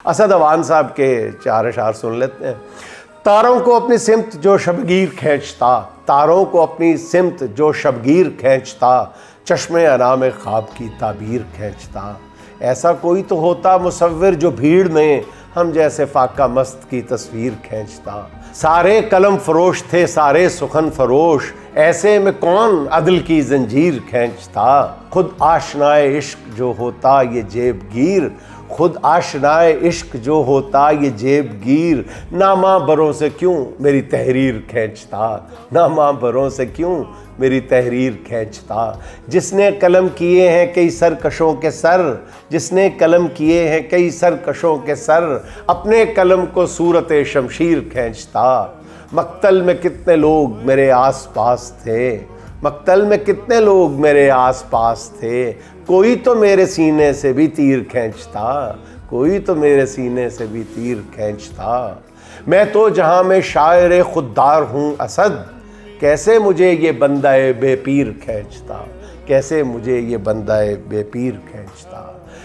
असद अवान साहब के 4 अशार सुन लेते हैं। तारों को अपनी सिमत जो शबगीर खींचता, तारों को अपनी सिमत जो शबगीर खींचता, चश्मे अनाम ख्वाब की ताबीर खींचता। ऐसा कोई तो होता मुसव्विर जो भीड़ में हम जैसे फाका मस्त की तस्वीर खींचता। सारे कलम फरोश थे सारे सुखन फरोश, ऐसे में कौन अदल की जंजीर खींचता। खुद आशनाए इश्क जो होता ये जेबगीर, खुद आशनाए इश्क जो होता ये जेबगीर, नामा बरों से क्यों मेरी तहरीर खींचता, नामा बरों से क्यों मेरी तहरीर खींचता। जिसने कलम किए हैं कई सरकशों के सर, जिसने कलम किए हैं कई सरकशों के सर, अपने कलम को सूरत शमशीर खींचता। मक्तल में कितने लोग मेरे आस पास थे, मक्तल में कितने लोग मेरे आस पास थे, कोई तो मेरे सीने से भी तीर खींचता, कोई तो मेरे सीने से भी तीर खींचता। मैं तो जहाँ में शायर खुददार हूँ असद, कैसे मुझे ये बंदाए बेपीर खींचता, कैसे मुझे ये बंदाए बेपीर खींचता।